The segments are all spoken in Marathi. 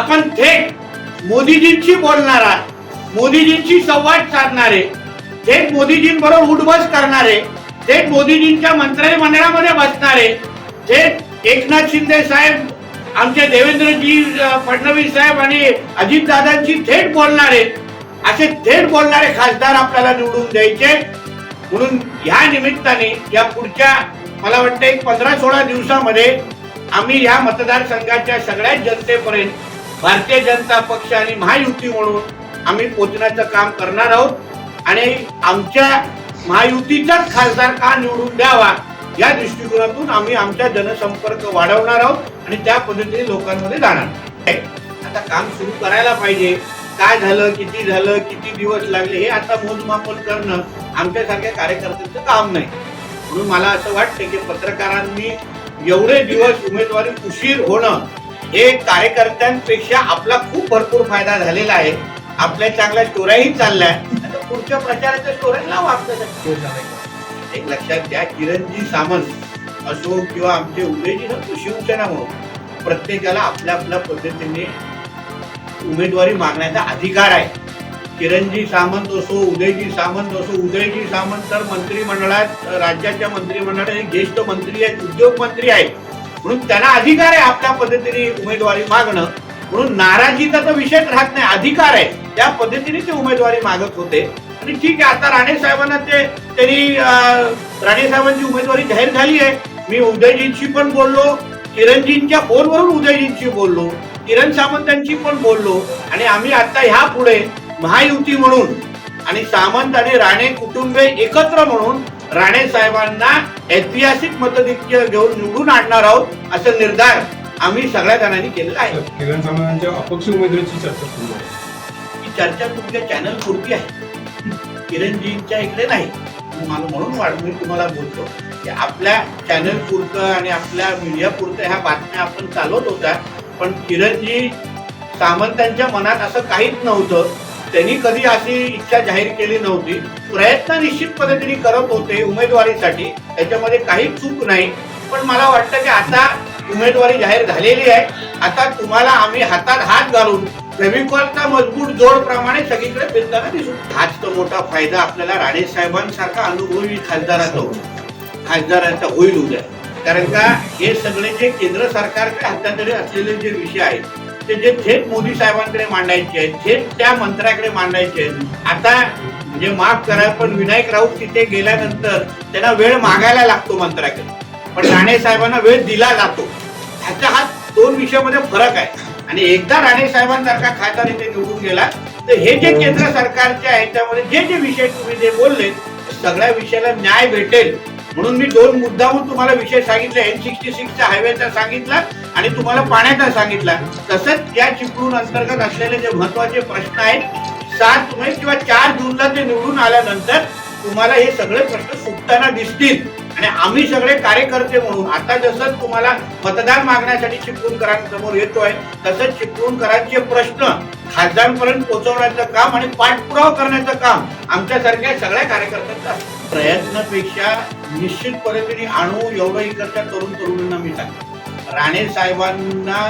आपण थेट मोदीजींशी बोलणारा, मोदीजींशी संवाद साधणारे, थेट मोदीजींबरोबर उठबस करणारे, थेट मोदीजींच्या मंत्रिमंडळामध्ये बसणारे, थेट एकनाथ शिंदे साहेब, आमचे देवेंद्रजी फडणवीस साहेब आणि अजितदादांशी थेट बोलणारे, असे थेट बोलणारे खासदार आपल्याला निवडून द्यायचे. म्हणून ह्या निमित्ताने या पुढच्या मला वाटतं एक 15-16 दिवसामध्ये आम्ही या मतदारसंघाच्या सगळ्याच जनतेपर्यंत भारतीय जनता पक्ष आणि महायुती म्हणून आम्ही पोहोचण्याचं काम करणार आहोत आणि आमच्या महायुतीचाच खासदार का निवडून द्यावा या दृष्टिकोनातून आम्ही आमचा जनसंपर्क वाढवणार आहोत आणि त्या पद्धतीने लोकांमध्ये जाणार. आता काम सुरू करायला पाहिजे. काय झालं, किती झालं, किती दिवस लागले हे आता मोजमापन करणं आमच्यासारख्या कार्यकर्त्यांचं काम नाही. म्हणून मला असं वाटतं की पत्रकारांनी एवढे दिवस उमेदवारी उशीर होणं हे कार्यकर्त्यांपेक्षा आपला खूप भरपूर फायदा झालेला आहे. आपल्या चांगल्या स्टोऱ्याही चालल्या, आता पुढच्या प्रचाराच्या स्टोऱ्याला वापरतात. एक लक्षात घ्या, किरणजी सामंत असो किंवा आमचे उदयजी असो, शिवसेना म्हणून प्रत्येकाला आपल्या आपल्या पद्धतीने उमेदवारी मागण्याचा अधिकार आहे. किरणजी सामंत असो, उदयजी सामंत असो, उदयजी सामंत तर मंत्रिमंडळात, राज्याच्या मंत्रिमंडळात ज्येष्ठ मंत्री आहेत, उद्योग मंत्री आहेत, म्हणून त्यांना अधिकार आहे आपल्या पद्धतीने उमेदवारी मागणं. म्हणून नाराजीचा तर विषय राहत नाही, अधिकार आहे. त्या पद्धतीने ते उमेदवारी मागत होते आणि ठीक आहे. आता राणे साहेबांना त्यांनी राणे साहेबांची उमेदवारी जाहीर झाली आहे. मी उदयजींशी पण बोललो, किरणजींच्या फोनवरून उदयजींशी बोललो, किरण सामंतांशी पण बोललो आणि आम्ही आता ह्या पुढे महायुती म्हणून आणि सामंत आणि राणे कुटुंबे एकत्र म्हणून राणे साहेबांना ऐतिहासिक मतधिक्य घेऊन निवडून आणणार आहोत असं निर्धार आम्ही सगळ्या जणांनी केलेला आहे. किरण सामंतांच्या अपक्ष उमेदवारीची चर्चा सुरू आहे. ही चर्चा तुमच्या चॅनल पुरती आहे, किरणजींच्या इकडे नाही. म्हणून मी तुम्हाला बोलतो की आपल्या चॅनल पुरतं आणि आपल्या मीडिया पुरतं ह्या बातम्या आपण चालवत होत्या, पण किरणजी सामंतांच्या मनात असं काहीच नव्हतं. त्यांनी कधी अशी इच्छा जाहीर केली नव्हती. प्रयत्न निश्चित पद्धतीने करत होते उमेदवारीसाठी, त्याच्यामध्ये काही चूक नाही. पण मला वाटतं की आता उमेदवारी जाहीर झालेली आहे. आता तुम्हाला आम्ही हातात हात घालून फेविकॉलचा मजबूत जोड प्रमाणे सगळीकडे फिरताना दिसू. हाच तो मोठा फायदा आपल्याला राणे साहेबांसारखा अनुभवी खासदाराचा होईल उद्या. कारण का हे सगळे जे केंद्र सरकारकडे हातातले असलेले जे विषय आहेत ते जे थेट मोदी साहेबांकडे मांडायचे आहेत, थेट त्या मंत्र्याकडे मांडायचे आहेत. आता म्हणजे माफ करा, पण विनायक राऊत तिथे गेल्यानंतर त्यांना वेळ मागायला लागतो मंत्र्याकडे, पण राणे साहेबांना वेळ दिला जातो. ह्याचा हा दोन विषयामध्ये फरक आहे. आणि एकदा राणे साहेबांसारखा खासदार इथे निवडून गेला तर हे जे केंद्र सरकारचे आहे त्यामध्ये जे जे विषय तुम्ही जे बोलले सगळ्या विषयाला न्याय भेटेल. म्हणून मी दोन मुद्दाहून तुम्हाला विषय सांगितले. N66च्या हायवेचा सांगितला आणि तुम्हाला पाण्याचा सांगितला. तसंच या चिपळूण अंतर्गत असलेले जे महत्वाचे प्रश्न आहेत 7 मे किंवा 4 जूनला ते निवडून आल्यानंतर तुम्हाला हे सगळे प्रश्न सुटताना दिसतील. आणि आम्ही सगळे कार्यकर्ते म्हणून आता जसं तुम्हाला मतदान मागण्यासाठी चिपळूणकरांसमोर येतोय तसंच चिपळूणकरांचे प्रश्न खासदारांपर्यंत पोहोचवण्याचं काम आणि पाठपुरावा करण्याचं काम आमच्यासारख्या सगळ्या कार्यकर्त्यांचं असतं. प्रयत्नापेक्षा निश्चित पद्धतीने आणू एवढं इकडच्या तरुणांना मी सांगतो. राणे साहेबांना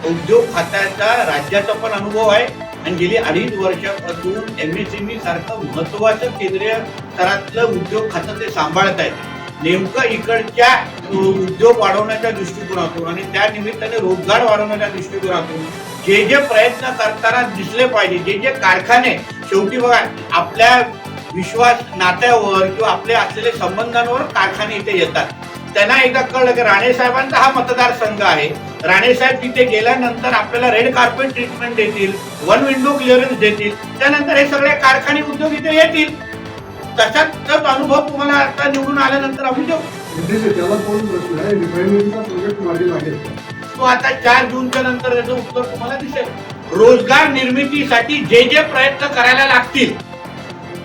उद्योग खात्याचा राज्याचा पण अनुभव आहे आणि गेली 2.5 वर्षापासून MSME सारखं महत्वाचं केंद्रीय स्तरातलं उद्योग खातं ते सांभाळत आहेत. नेमकं इकडच्या उद्योग वाढवण्याच्या दृष्टिकोनातून आणि त्या निमित्ताने रोजगार वाढवण्याच्या दृष्टिकोनातून जे जे प्रयत्न करताना दिसले पाहिजे, जे जे कारखाने शेवटी बघा आपल्या विश्वास नात्यावर किंवा आपल्या असलेल्या संबंधांवर कारखाने इथे येतात. त्यांना एकदा कळलं की राणे साहेबांचा हा मतदारसंघ आहे, राणे साहेब तिथे गेल्यानंतर आपल्याला रेड कार्पेट ट्रीटमेंट देतील, 1 विंडो क्लिअरन्स देतील, त्यानंतर हे सगळे कारखाने उद्योग इथे येतील. तसाच अनुभव तुम्हाला आता निवडून आल्यानंतर आम्ही देऊ. तो आता 4 जूनच्या नंतर त्याचं उत्तर तुम्हाला दिसेल. रोजगार निर्मितीसाठी जे जे प्रयत्न करायला लागतील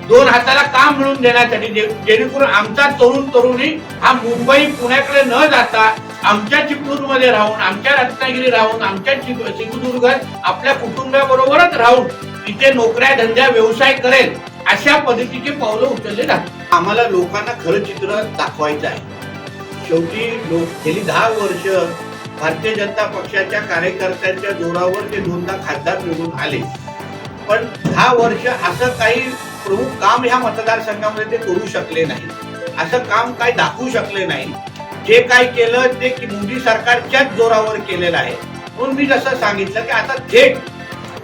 2 हाताला काम मिळवून देण्यासाठी, जेणेकरून आमचा तरुणी हा मुंबई पुण्याकडे न जाता आमच्या चिपळूणमध्ये राहून, आमच्या रत्नागिरी राहून, आमच्या सिंधुदुर्गात आपल्या कुटुंबाबरोबरच राहून तिथे नोकऱ्या धंद्या व्यवसाय करेल अशा पद्धतीचे पावलं उचलले जातात. आम्हाला लोकांना खरं चित्र दाखवायचं आहे. शेवटी गेली 10 वर्ष भारतीय जनता पक्षाच्या कार्यकर्त्यांच्या जोरावर ते 2दा खासदार निवडून आले. पण 10 वर्ष असं काही प्रमुख काम ह्या मतदारसंघामध्ये ते करू शकले नाही. असं काम काय दाखवू शकले नाही. जे काय केलं ते मोदी सरकारच्याच जोरावर केलेलं आहे. म्हणून मी जसं सांगितलं की आता थेट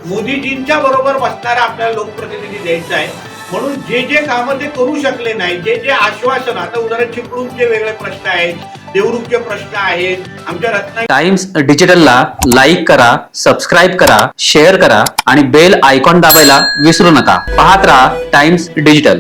मोदीजींच्या बरोबर बसणारा आपल्याला लोकप्रतिनिधी द्यायचा आहे. म्हणून जे जे कामं ते करू शकले नाही, जे जे आश्वासन, आता उदाहरण चिपळूणचे वेगळे प्रश्न आहेत, देवरुखचे प्रश्न आहेत, आमच्या रत्नागिरी टाइम्स डिजिटलला लाईक करा, सबस्क्राईब करा, शेअर करा आणि बेल आयकॉन दाबायला विसरू नका. पाहत रहा टाइम्स डिजिटल.